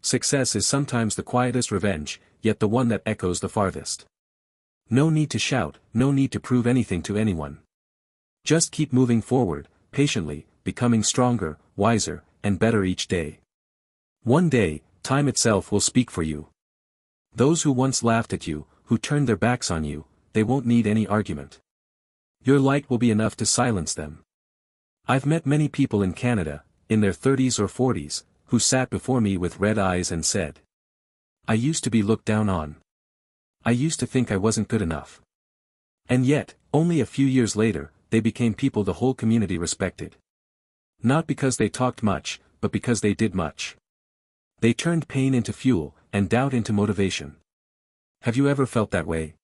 Success is sometimes the quietest revenge, yet the one that echoes the farthest. No need to shout, no need to prove anything to anyone. Just keep moving forward, patiently, becoming stronger, wiser, and better each day. One day, time itself will speak for you. Those who once laughed at you, who turned their backs on you, they won't need any argument. Your light will be enough to silence them. I've met many people in Canada, in their 30s or 40s, who sat before me with red eyes and said, "I used to be looked down on. I used to think I wasn't good enough." And yet, only a few years later, they became people the whole community respected. Not because they talked much, but because they did much. They turned pain into fuel, and doubt into motivation. Have you ever felt that way?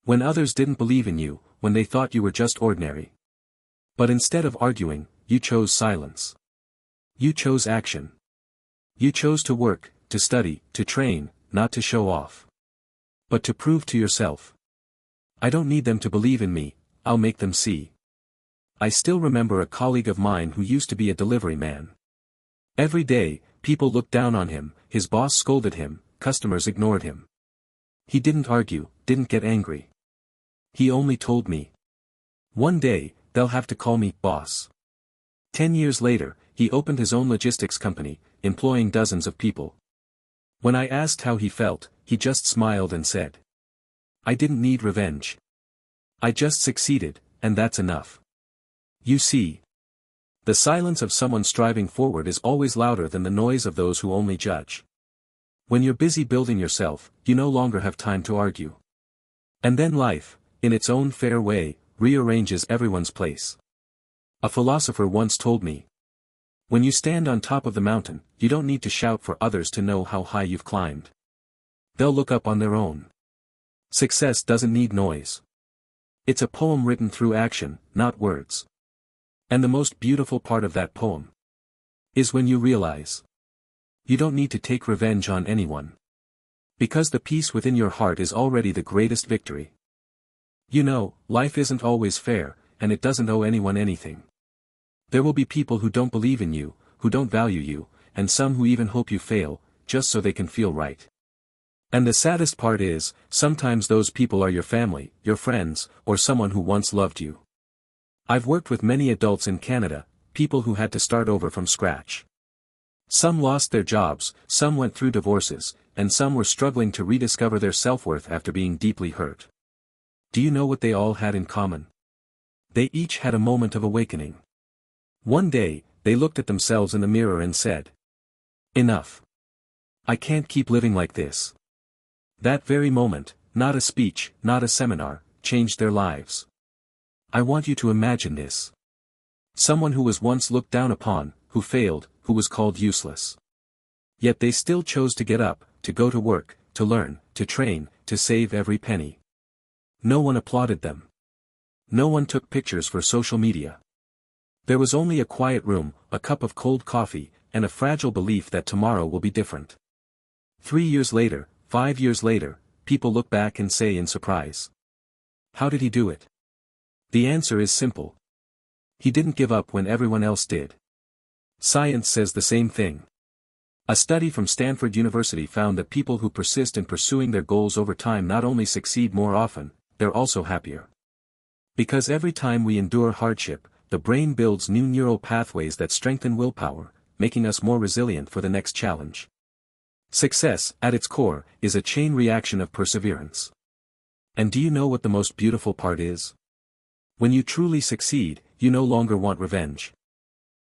When others didn't believe in you, when they thought you were just ordinary. But instead of arguing, you chose silence. You chose action. You chose to work, to study, to train, not to show off, but to prove to yourself. I don't need them to believe in me, I'll make them see. I still remember a colleague of mine who used to be a delivery man. Every day, people looked down on him, his boss scolded him, customers ignored him. He didn't argue, didn't get angry. He only told me. One day, they'll have to call me boss. 10 years later, he opened his own logistics company, employing dozens of people. When I asked how he felt, he just smiled and said, "I didn't need revenge. I just succeeded, and that's enough." You see, the silence of someone striving forward is always louder than the noise of those who only judge. When you're busy building yourself, you no longer have time to argue. And then life, in its own fair way, rearranges everyone's place. A philosopher once told me, "When you stand on top of the mountain, you don't need to shout for others to know how high you've climbed. They'll look up on their own." Success doesn't need noise. It's a poem written through action, not words. And the most beautiful part of that poem is when you realize you don't need to take revenge on anyone. Because the peace within your heart is already the greatest victory. Life isn't always fair, and it doesn't owe anyone anything. There will be people who don't believe in you, who don't value you, and some who even hope you fail, just so they can feel right. And the saddest part is, sometimes those people are your family, your friends, or someone who once loved you. I've worked with many adults in Canada, people who had to start over from scratch. Some lost their jobs, some went through divorces, and some were struggling to rediscover their self-worth after being deeply hurt. Do you know what they all had in common? They each had a moment of awakening. One day, they looked at themselves in the mirror and said, "Enough. I can't keep living like this." That very moment, not a speech, not a seminar, changed their lives. I want you to imagine this. Someone who was once looked down upon, who failed, who was called useless. Yet they still chose to get up, to go to work, to learn, to train, to save every penny. No one applauded them. No one took pictures for social media. There was only a quiet room, a cup of cold coffee, and a fragile belief that tomorrow will be different. 3 years later, 5 years later, people look back and say in surprise, "How did he do it?" The answer is simple. He didn't give up when everyone else did. Science says the same thing. A study from Stanford University found that people who persist in pursuing their goals over time not only succeed more often, they're also happier. Because every time we endure hardship, the brain builds new neural pathways that strengthen willpower, making us more resilient for the next challenge. Success, at its core, is a chain reaction of perseverance. And do you know what the most beautiful part is? When you truly succeed, you no longer want revenge.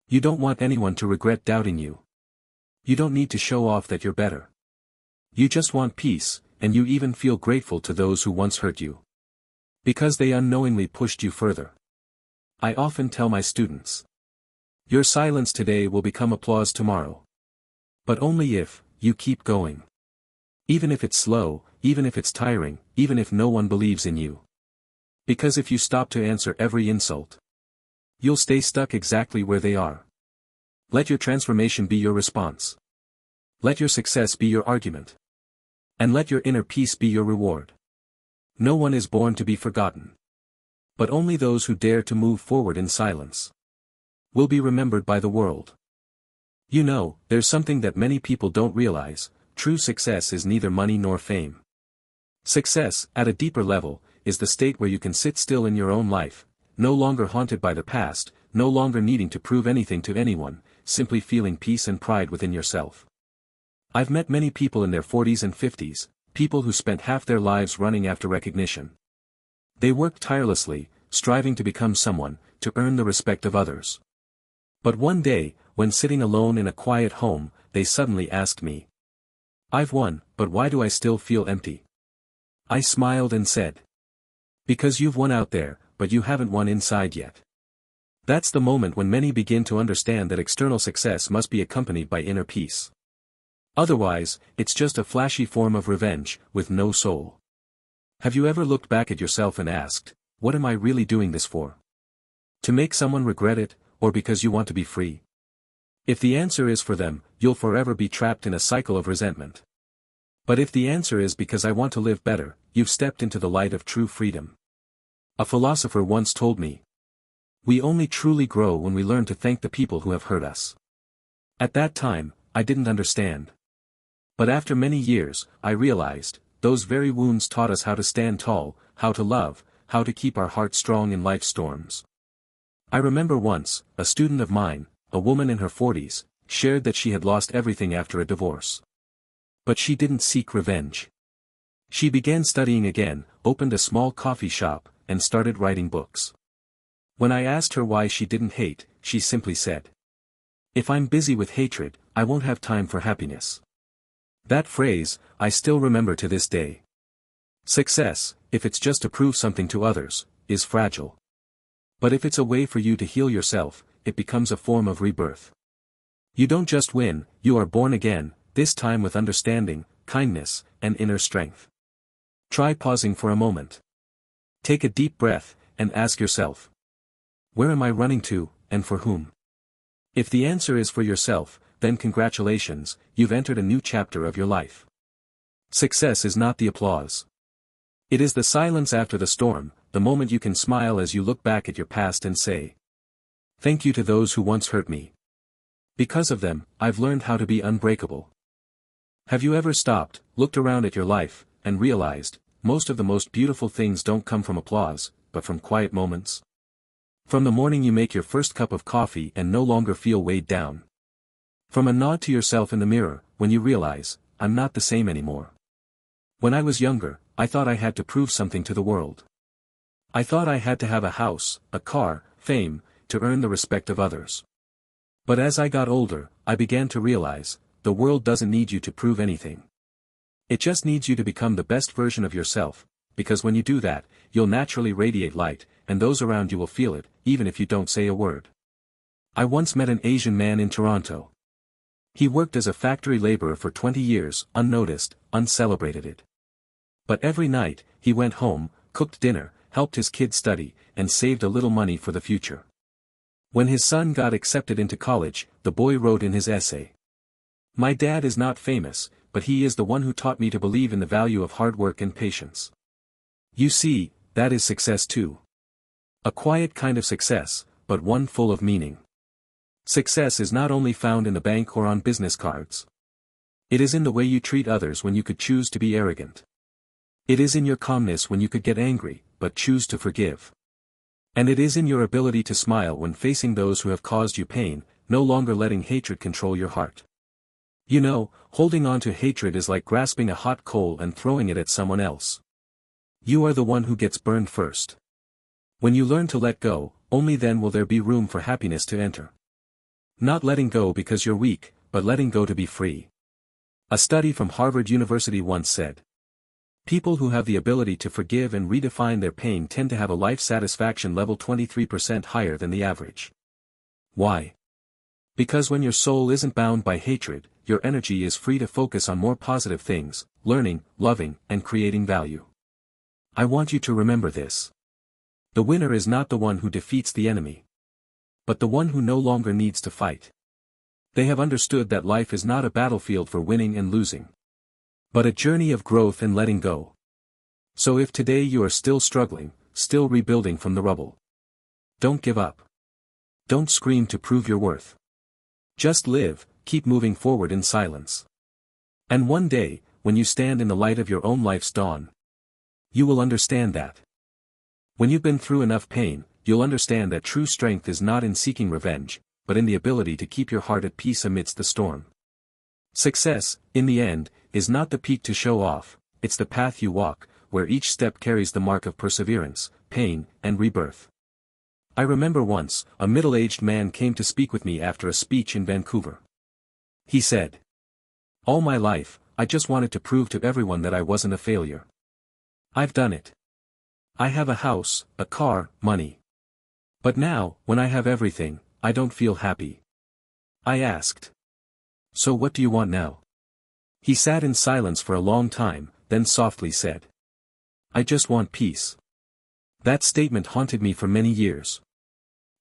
You don't want anyone to regret doubting you. You don't need to show off that you're better. You just want peace, and you even feel grateful to those who once hurt you. Because they unknowingly pushed you further. I often tell my students, your silence today will become applause tomorrow. But only if you keep going. Even if it's slow, even if it's tiring, even if no one believes in you. Because if you stop to answer every insult, you'll stay stuck exactly where they are. Let your transformation be your response. Let your success be your argument. And let your inner peace be your reward. No one is born to be forgotten. But only those who dare to move forward in silence will be remembered by the world. You know, there's something that many people don't realize: true success is neither money nor fame. Success, at a deeper level, is the state where you can sit still in your own life, no longer haunted by the past, no longer needing to prove anything to anyone, simply feeling peace and pride within yourself. I've met many people in their 40s and 50s, people who spent half their lives running after recognition. They worked tirelessly, striving to become someone, to earn the respect of others. But one day, when sitting alone in a quiet home, they suddenly asked me, "I've won, but why do I still feel empty?" I smiled and said, "Because you've won out there, but you haven't won inside yet." That's the moment when many begin to understand that external success must be accompanied by inner peace. Otherwise, it's just a flashy form of revenge, with no soul. Have you ever looked back at yourself and asked, what am I really doing this for? To make someone regret it, or because you want to be free? If the answer is for them, you'll forever be trapped in a cycle of resentment. But if the answer is because I want to live better, you've stepped into the light of true freedom. A philosopher once told me, "We only truly grow when we learn to thank the people who have hurt us." At that time, I didn't understand. But after many years, I realized, those very wounds taught us how to stand tall, how to love, how to keep our hearts strong in life's storms. I remember once, a student of mine, a woman in her 40s, shared that she had lost everything after a divorce. But she didn't seek revenge. She began studying again, opened a small coffee shop, and started writing books. When I asked her why she didn't hate, she simply said, "If I'm busy with hatred, I won't have time for happiness." That phrase, I still remember to this day. Success, if it's just to prove something to others, is fragile. But if it's a way for you to heal yourself, it becomes a form of rebirth. You don't just win, you are born again, this time with understanding, kindness, and inner strength. Try pausing for a moment. Take a deep breath, and ask yourself, where am I running to, and for whom? If the answer is for yourself, then congratulations, you've entered a new chapter of your life. Success is not the applause. It is the silence after the storm, the moment you can smile as you look back at your past and say, "Thank you to those who once hurt me. Because of them, I've learned how to be unbreakable." Have you ever stopped, looked around at your life, and realized, most of the most beautiful things don't come from applause, but from quiet moments? From the morning you make your first cup of coffee and no longer feel weighed down. From a nod to yourself in the mirror, when you realize, I'm not the same anymore. When I was younger, I thought I had to prove something to the world. I thought I had to have a house, a car, fame, to earn the respect of others. But as I got older, I began to realize, the world doesn't need you to prove anything. It just needs you to become the best version of yourself, because when you do that, you'll naturally radiate light, and those around you will feel it, even if you don't say a word. I once met an Asian man in Toronto. He worked as a factory laborer for 20 years, unnoticed, uncelebrated. But every night, he went home, cooked dinner, helped his kids study, and saved a little money for the future. When his son got accepted into college, the boy wrote in his essay, "My dad is not famous, but he is the one who taught me to believe in the value of hard work and patience." You see, that is success too. A quiet kind of success, but one full of meaning. Success is not only found in the bank or on business cards. It is in the way you treat others when you could choose to be arrogant. It is in your calmness when you could get angry, but choose to forgive. And it is in your ability to smile when facing those who have caused you pain, no longer letting hatred control your heart. You know, holding on to hatred is like grasping a hot coal and throwing it at someone else. You are the one who gets burned first. When you learn to let go, only then will there be room for happiness to enter. Not letting go because you're weak, but letting go to be free. A study from Harvard University once said, people who have the ability to forgive and redefine their pain tend to have a life satisfaction level 23% higher than the average. Why? Because when your soul isn't bound by hatred, your energy is free to focus on more positive things, learning, loving, and creating value. I want you to remember this. The winner is not the one who defeats the enemy, but the one who no longer needs to fight. They have understood that life is not a battlefield for winning and losing, but a journey of growth and letting go. So if today you are still struggling, still rebuilding from the rubble, don't give up. Don't scream to prove your worth. Just live, keep moving forward in silence. And one day, when you stand in the light of your own life's dawn, you will understand that. When you've been through enough pain, you'll understand that true strength is not in seeking revenge, but in the ability to keep your heart at peace amidst the storm. Success, in the end, is not the peak to show off, it's the path you walk, where each step carries the mark of perseverance, pain, and rebirth. I remember once, a middle-aged man came to speak with me after a speech in Vancouver. He said, "All my life, I just wanted to prove to everyone that I wasn't a failure. I've done it. I have a house, a car, money. But now, when I have everything, I don't feel happy." I asked, "So what do you want now?" He sat in silence for a long time, then softly said, "I just want peace." That statement haunted me for many years.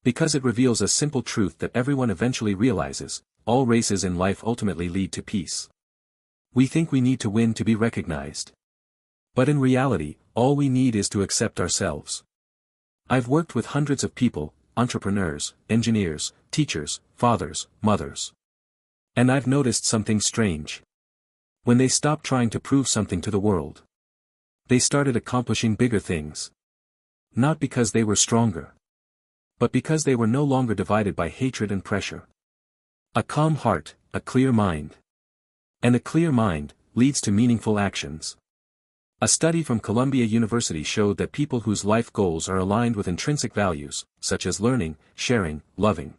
Because it reveals a simple truth that everyone eventually realizes: all races in life ultimately lead to peace. We think we need to win to be recognized. But in reality, all we need is to accept ourselves. I've worked with hundreds of people, entrepreneurs, engineers, teachers, fathers, mothers. And I've noticed something strange. When they stopped trying to prove something to the world, they started accomplishing bigger things. Not because they were stronger, but because they were no longer divided by hatred and pressure. A calm heart, a clear mind. And a clear mind leads to meaningful actions. A study from Columbia University showed that people whose life goals are aligned with intrinsic values, such as learning, sharing, loving,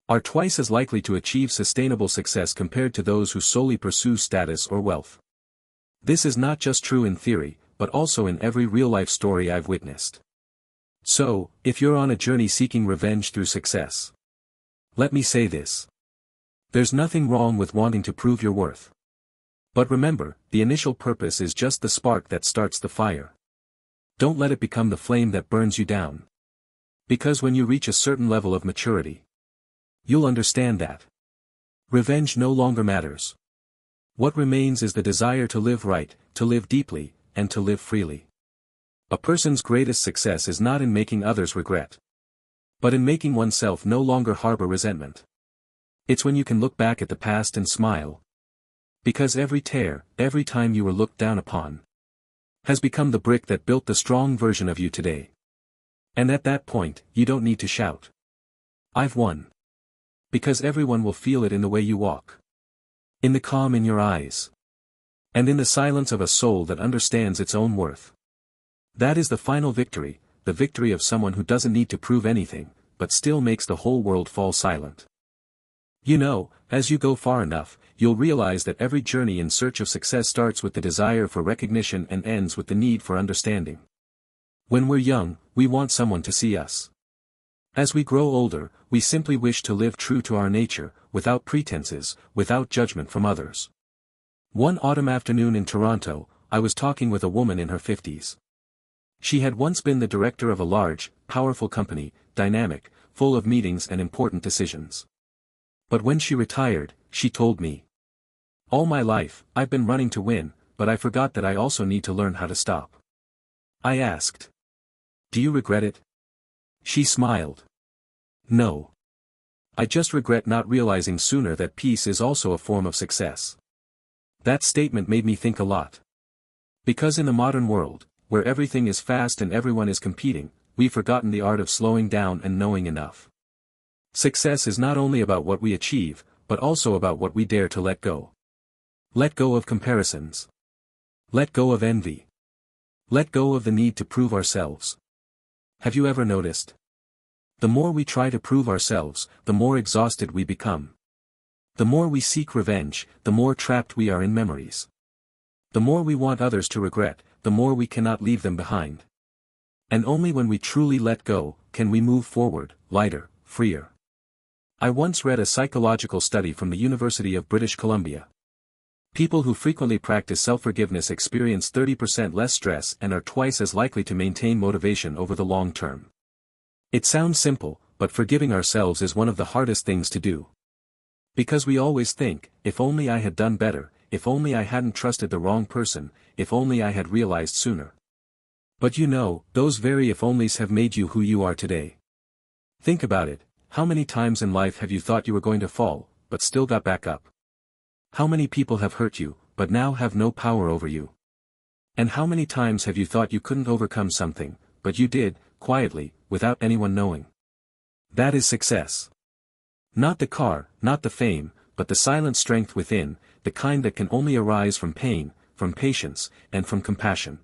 are twice as likely to achieve sustainable success compared to those who solely pursue status or wealth. This is not just true in theory, but also in every real-life story I've witnessed. So, if you're on a journey seeking revenge through success, let me say this. There's nothing wrong with wanting to prove your worth. But remember, the initial purpose is just the spark that starts the fire. Don't let it become the flame that burns you down. Because when you reach a certain level of maturity, you'll understand that revenge no longer matters. What remains is the desire to live right, to live deeply, and to live freely. A person's greatest success is not in making others regret, but in making oneself no longer harbor resentment. It's when you can look back at the past and smile. Because every tear, every time you were looked down upon, has become the brick that built the strong version of you today. And at that point, you don't need to shout, "I've won." Because everyone will feel it in the way you walk, in the calm in your eyes, and in the silence of a soul that understands its own worth. That is the final victory, the victory of someone who doesn't need to prove anything, but still makes the whole world fall silent. You know, as you go far enough, you'll realize that every journey in search of success starts with the desire for recognition and ends with the need for understanding. When we're young, we want someone to see us. As we grow older, we simply wish to live true to our nature, without pretenses, without judgment from others. One autumn afternoon in Toronto, I was talking with a woman in her 50s. She had once been the director of a large, powerful company, dynamic, full of meetings and important decisions. But when she retired, she told me, "All my life, I've been running to win, but I forgot that I also need to learn how to stop." I asked, "Do you regret it?" She smiled. "No. I just regret not realizing sooner that peace is also a form of success." That statement made me think a lot. Because in the modern world, where everything is fast and everyone is competing, we've forgotten the art of slowing down and knowing enough. Success is not only about what we achieve, but also about what we dare to let go. Let go of comparisons. Let go of envy. Let go of the need to prove ourselves. Have you ever noticed? The more we try to prove ourselves, the more exhausted we become. The more we seek revenge, the more trapped we are in memories. The more we want others to regret, the more we cannot leave them behind. And only when we truly let go, can we move forward, lighter, freer. I once read a psychological study from the University of British Columbia. People who frequently practice self-forgiveness experience 30% less stress and are twice as likely to maintain motivation over the long term. It sounds simple, but forgiving ourselves is one of the hardest things to do. Because we always think, if only I had done better, if only I hadn't trusted the wrong person, if only I had realized sooner. But you know, those very if-onlys have made you who you are today. Think about it, how many times in life have you thought you were going to fall, but still got back up? How many people have hurt you, but now have no power over you? And how many times have you thought you couldn't overcome something, but you did, quietly, without anyone knowing? That is success. Not the car, not the fame, but the silent strength within, the kind that can only arise from pain, from patience, and from compassion.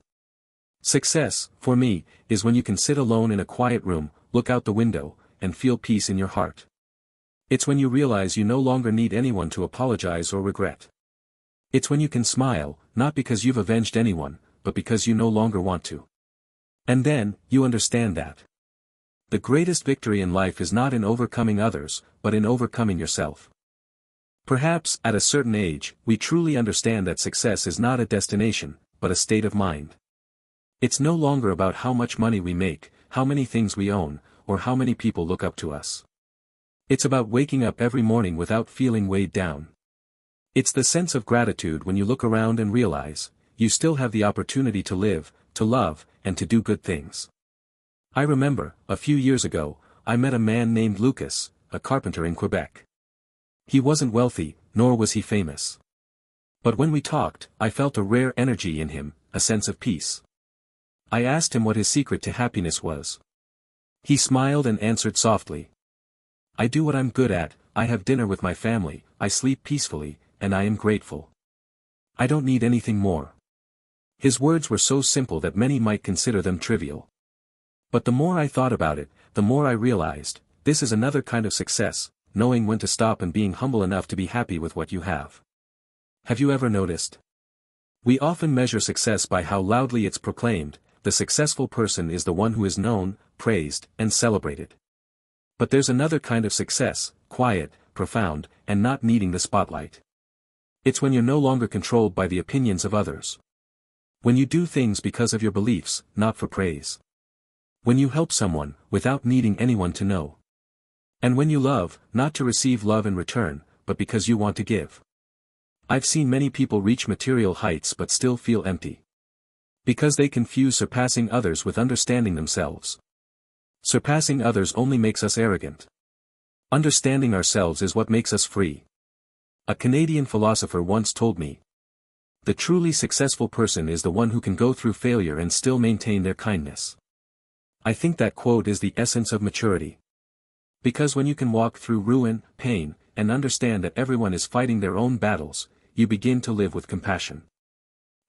Success, for me, is when you can sit alone in a quiet room, look out the window, and feel peace in your heart. It's when you realize you no longer need anyone to apologize or regret. It's when you can smile, not because you've avenged anyone, but because you no longer want to. And then, you understand that the greatest victory in life is not in overcoming others, but in overcoming yourself. Perhaps, at a certain age, we truly understand that success is not a destination, but a state of mind. It's no longer about how much money we make, how many things we own, or how many people look up to us. It's about waking up every morning without feeling weighed down. It's the sense of gratitude when you look around and realize, you still have the opportunity to live, to love, and to do good things. I remember, a few years ago, I met a man named Lucas, a carpenter in Quebec. He wasn't wealthy, nor was he famous. But when we talked, I felt a rare energy in him, a sense of peace. I asked him what his secret to happiness was. He smiled and answered softly. I do what I'm good at, I have dinner with my family, I sleep peacefully, and I am grateful. I don't need anything more. His words were so simple that many might consider them trivial. But the more I thought about it, the more I realized, this is another kind of success, knowing when to stop and being humble enough to be happy with what you have. Have you ever noticed? We often measure success by how loudly it's proclaimed. The successful person is the one who is known, praised, and celebrated. But there's another kind of success, quiet, profound, and not needing the spotlight. It's when you're no longer controlled by the opinions of others. When you do things because of your beliefs, not for praise. When you help someone, without needing anyone to know. And when you love, not to receive love in return, but because you want to give. I've seen many people reach material heights but still feel empty. Because they confuse surpassing others with understanding themselves. Surpassing others only makes us arrogant. Understanding ourselves is what makes us free. A Canadian philosopher once told me, the truly successful person is the one who can go through failure and still maintain their kindness. I think that quote is the essence of maturity. Because when you can walk through ruin, pain, and understand that everyone is fighting their own battles, you begin to live with compassion.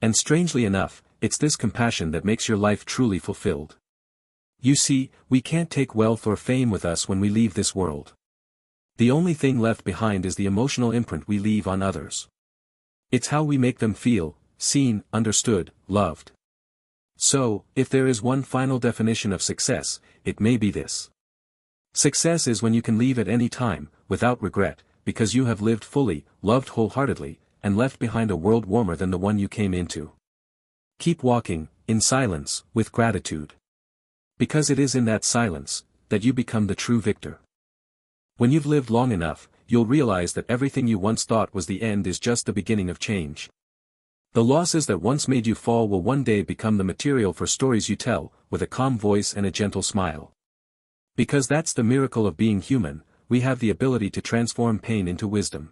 And strangely enough, it's this compassion that makes your life truly fulfilled. You see, we can't take wealth or fame with us when we leave this world. The only thing left behind is the emotional imprint we leave on others. It's how we make them feel, seen, understood, loved. So, if there is one final definition of success, it may be this. Success is when you can leave at any time, without regret, because you have lived fully, loved wholeheartedly, and left behind a world warmer than the one you came into. Keep walking, in silence, with gratitude. Because it is in that silence, that you become the true victor. When you've lived long enough, you'll realize that everything you once thought was the end is just the beginning of change. The losses that once made you fall will one day become the material for stories you tell, with a calm voice and a gentle smile. Because that's the miracle of being human, we have the ability to transform pain into wisdom.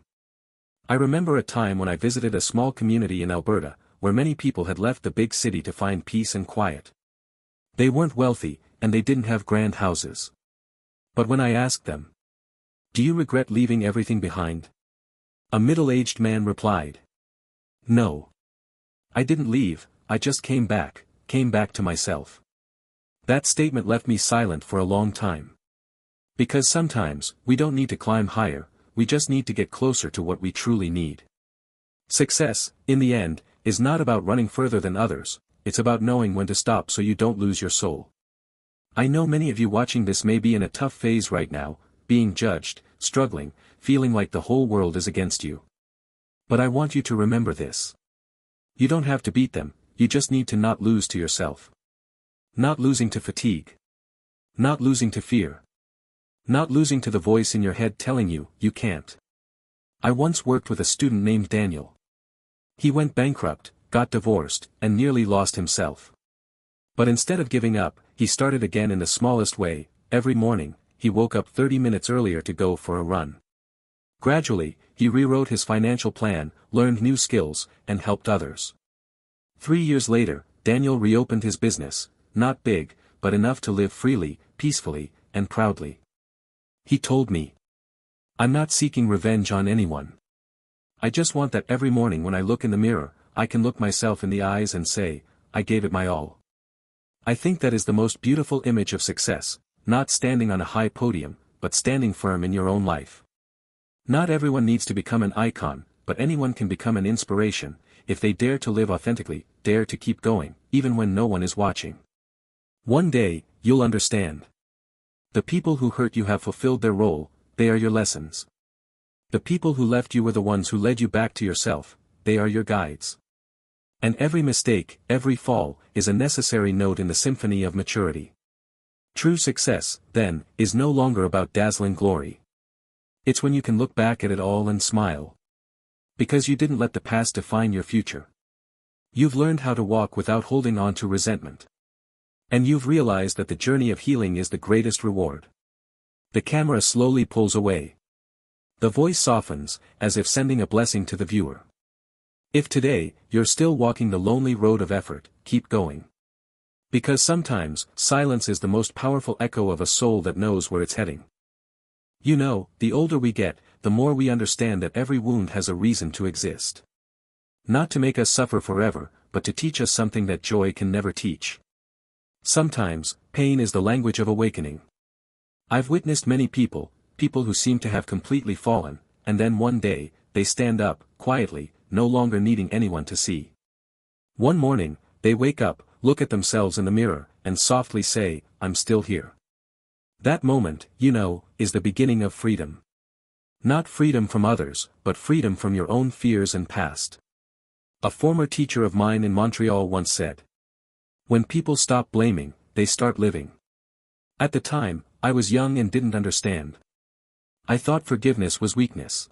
I remember a time when I visited a small community in Alberta, where many people had left the big city to find peace and quiet. They weren't wealthy, and they didn't have grand houses. But when I asked them, "Do you regret leaving everything behind?" A middle-aged man replied, "No. I didn't leave, I just came back to myself." That statement left me silent for a long time. Because sometimes, we don't need to climb higher, we just need to get closer to what we truly need. Success, in the end, is not about running further than others, it's about knowing when to stop so you don't lose your soul. I know many of you watching this may be in a tough phase right now, being judged, struggling, feeling like the whole world is against you. But I want you to remember this. You don't have to beat them, you just need to not lose to yourself. Not losing to fatigue. Not losing to fear. Not losing to the voice in your head telling you, you can't. I once worked with a student named Daniel. He went bankrupt, got divorced, and nearly lost himself. But instead of giving up, he started again in the smallest way. Every morning, he woke up 30 minutes earlier to go for a run. Gradually, he rewrote his financial plan, learned new skills, and helped others. 3 years later, Daniel reopened his business, not big, but enough to live freely, peacefully, and proudly. He told me, "I'm not seeking revenge on anyone. I just want that every morning when I look in the mirror, I can look myself in the eyes and say, I gave it my all." I think that is the most beautiful image of success, not standing on a high podium, but standing firm in your own life. Not everyone needs to become an icon, but anyone can become an inspiration, if they dare to live authentically, dare to keep going, even when no one is watching. One day, you'll understand. The people who hurt you have fulfilled their role, they are your lessons. The people who left you were the ones who led you back to yourself, they are your guides. And every mistake, every fall, is a necessary note in the symphony of maturity. True success, then, is no longer about dazzling glory. It's when you can look back at it all and smile. Because you didn't let the past define your future. You've learned how to walk without holding on to resentment. And you've realized that the journey of healing is the greatest reward. The camera slowly pulls away. The voice softens, as if sending a blessing to the viewer. If today, you're still walking the lonely road of effort, keep going. Because sometimes, silence is the most powerful echo of a soul that knows where it's heading. You know, the older we get, the more we understand that every wound has a reason to exist. Not to make us suffer forever, but to teach us something that joy can never teach. Sometimes, pain is the language of awakening. I've witnessed many people who seem to have completely fallen, and then one day, they stand up, quietly, no longer needing anyone to see. One morning, they wake up, look at themselves in the mirror, and softly say, "I'm still here." That moment, you know, is the beginning of freedom. Not freedom from others, but freedom from your own fears and past. A former teacher of mine in Montreal once said, "When people stop blaming, they start living." At the time, I was young and didn't understand. I thought forgiveness was weakness.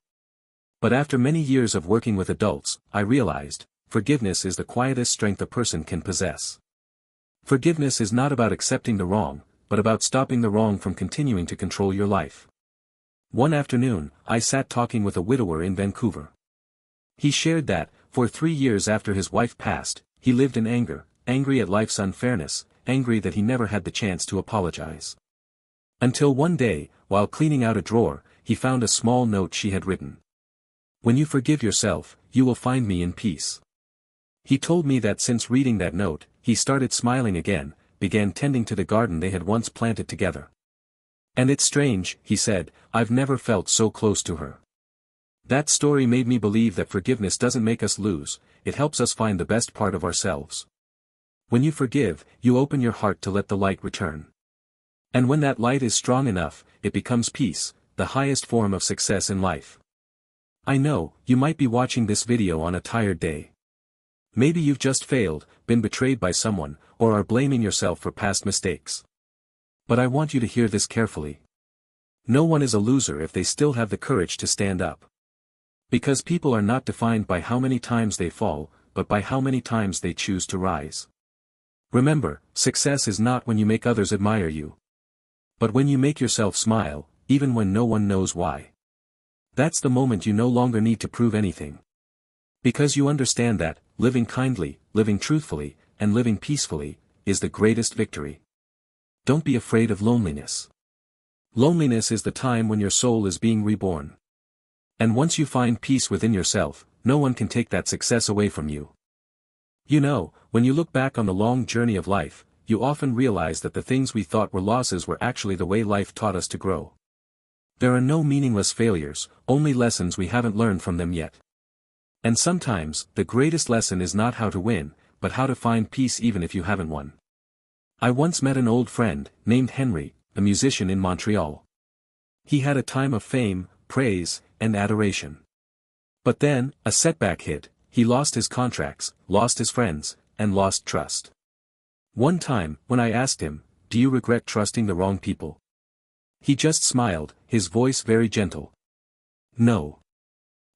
But after many years of working with adults, I realized, forgiveness is the quietest strength a person can possess. Forgiveness is not about accepting the wrong, but about stopping the wrong from continuing to control your life. One afternoon, I sat talking with a widower in Vancouver. He shared that, for 3 years after his wife passed, he lived in anger, angry at life's unfairness, angry that he never had the chance to apologize. Until one day, while cleaning out a drawer, he found a small note she had written. "When you forgive yourself, you will find me in peace." He told me that since reading that note, he started smiling again, began tending to the garden they had once planted together. "And it's strange," he said, "I've never felt so close to her." That story made me believe that forgiveness doesn't make us lose, it helps us find the best part of ourselves. When you forgive, you open your heart to let the light return. And when that light is strong enough, it becomes peace, the highest form of success in life. I know, you might be watching this video on a tired day. Maybe you've just failed, been betrayed by someone, or are blaming yourself for past mistakes. But I want you to hear this carefully. No one is a loser if they still have the courage to stand up. Because people are not defined by how many times they fall, but by how many times they choose to rise. Remember, success is not when you make others admire you, but when you make yourself smile, even when no one knows why. That's the moment you no longer need to prove anything. Because you understand that, living kindly, living truthfully, and living peacefully, is the greatest victory. Don't be afraid of loneliness. Loneliness is the time when your soul is being reborn. And once you find peace within yourself, no one can take that success away from you. You know, when you look back on the long journey of life, you often realize that the things we thought were losses were actually the way life taught us to grow. There are no meaningless failures, only lessons we haven't learned from them yet. And sometimes, the greatest lesson is not how to win, but how to find peace even if you haven't won. I once met an old friend, named Henry, a musician in Montreal. He had a time of fame, praise, and adoration. But then, a setback hit, he lost his contracts, lost his friends, and lost trust. One time, when I asked him, "Do you regret trusting the wrong people?" He just smiled, his voice very gentle. "No.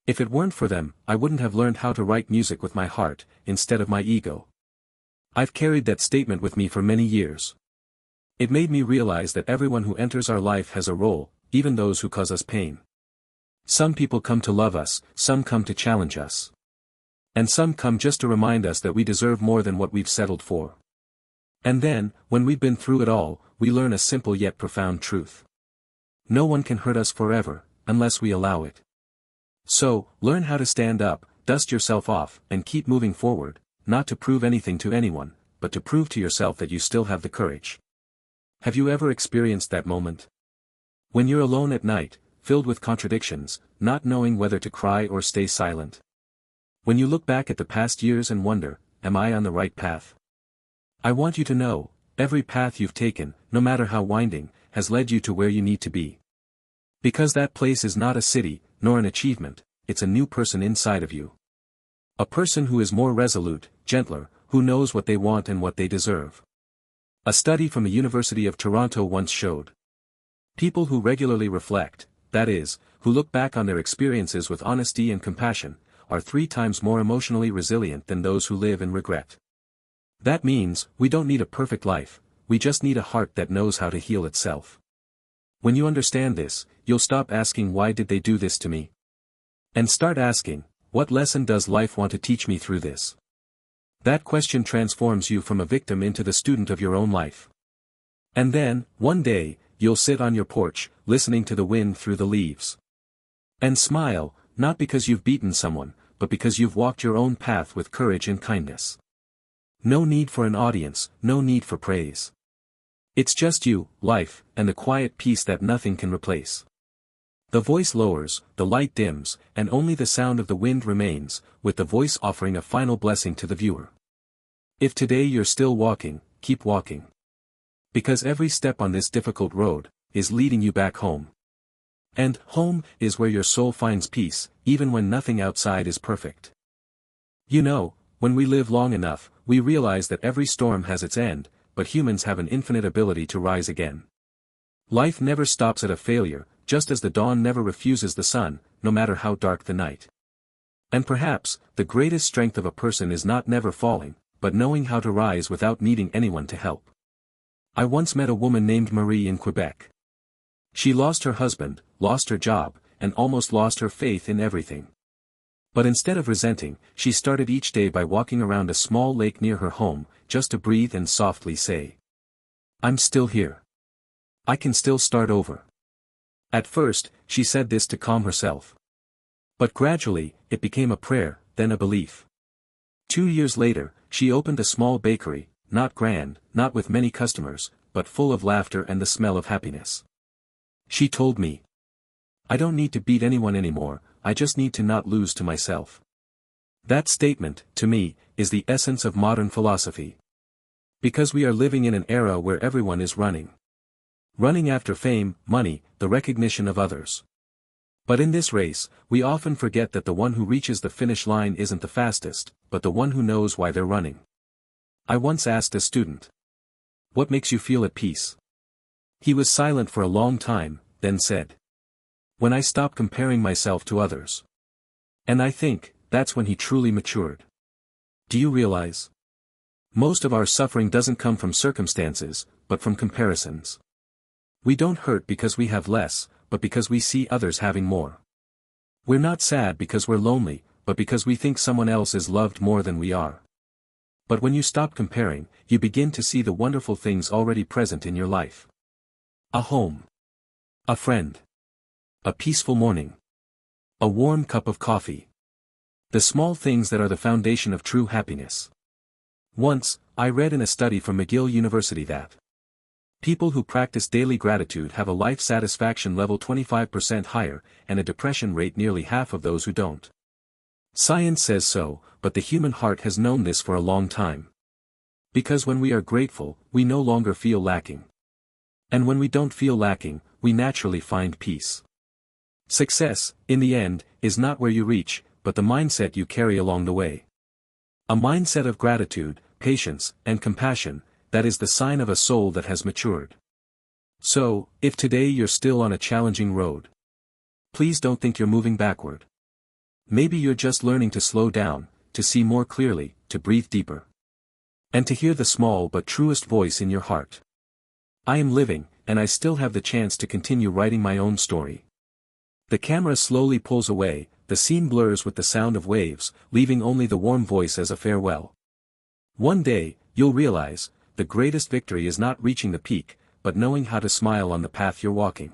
If it weren't for them, I wouldn't have learned how to write music with my heart, instead of my ego." I've carried that statement with me for many years. It made me realize that everyone who enters our life has a role, even those who cause us pain. Some people come to love us, some come to challenge us. And some come just to remind us that we deserve more than what we've settled for. And then, when we've been through it all, we learn a simple yet profound truth. No one can hurt us forever, unless we allow it. So, learn how to stand up, dust yourself off, and keep moving forward, not to prove anything to anyone, but to prove to yourself that you still have the courage. Have you ever experienced that moment? When you're alone at night, filled with contradictions, not knowing whether to cry or stay silent. When you look back at the past years and wonder, am I on the right path? I want you to know, every path you've taken, no matter how winding, has led you to where you need to be. Because that place is not a city, nor an achievement, it's a new person inside of you. A person who is more resolute, gentler, who knows what they want and what they deserve. A study from the University of Toronto once showed. People who regularly reflect, that is, who look back on their experiences with honesty and compassion, are 3 times more emotionally resilient than those who live in regret. That means, we don't need a perfect life, we just need a heart that knows how to heal itself. When you understand this, you'll stop asking why did they do this to me? And start asking, what lesson does life want to teach me through this? That question transforms you from a victim into the student of your own life. And then, one day, you'll sit on your porch, listening to the wind through the leaves. And smile, not because you've beaten someone, but because you've walked your own path with courage and kindness. No need for an audience, no need for praise. It's just you, life, and the quiet peace that nothing can replace. The voice lowers, the light dims, and only the sound of the wind remains, with the voice offering a final blessing to the viewer. If today you're still walking, keep walking. Because every step on this difficult road is leading you back home. And home is where your soul finds peace, even when nothing outside is perfect. You know, when we live long enough, we realize that every storm has its end, but humans have an infinite ability to rise again. Life never stops at a failure, just as the dawn never refuses the sun, no matter how dark the night. And perhaps, the greatest strength of a person is not never falling, but knowing how to rise without needing anyone to help. I once met a woman named Marie in Quebec. She lost her husband, lost her job, and almost lost her faith in everything. But instead of resenting, she started each day by walking around a small lake near her home, just to breathe and softly say, "I'm still here. I can still start over." At first, she said this to calm herself. But gradually, it became a prayer, then a belief. 2 years later, she opened a small bakery, not grand, not with many customers, but full of laughter and the smell of happiness. She told me, "I don't need to beat anyone anymore, I just need to not lose to myself." That statement, to me, is the essence of modern philosophy. Because we are living in an era where everyone is running. Running after fame, money, the recognition of others. But in this race, we often forget that the one who reaches the finish line isn't the fastest, but the one who knows why they're running. I once asked a student, "What makes you feel at peace?" He was silent for a long time, then said, "When I stop comparing myself to others." And I think, that's when he truly matured. Do you realize? Most of our suffering doesn't come from circumstances, but from comparisons. We don't hurt because we have less, but because we see others having more. We're not sad because we're lonely, but because we think someone else is loved more than we are. But when you stop comparing, you begin to see the wonderful things already present in your life. A home. A friend. A peaceful morning. A warm cup of coffee. The small things that are the foundation of true happiness. Once, I read in a study from McGill University that people who practice daily gratitude have a life satisfaction level 25% higher, and a depression rate nearly half of those who don't. Science says so, but the human heart has known this for a long time. Because when we are grateful, we no longer feel lacking. And when we don't feel lacking, we naturally find peace. Success, in the end, is not where you reach, but the mindset you carry along the way. A mindset of gratitude, patience, and compassion, that is the sign of a soul that has matured. So, if today you're still on a challenging road, please don't think you're moving backward. Maybe you're just learning to slow down, to see more clearly, to breathe deeper. And to hear the small but truest voice in your heart. I am living, and I still have the chance to continue writing my own story. The camera slowly pulls away, the scene blurs with the sound of waves, leaving only the warm voice as a farewell. One day, you'll realize, the greatest victory is not reaching the peak, but knowing how to smile on the path you're walking.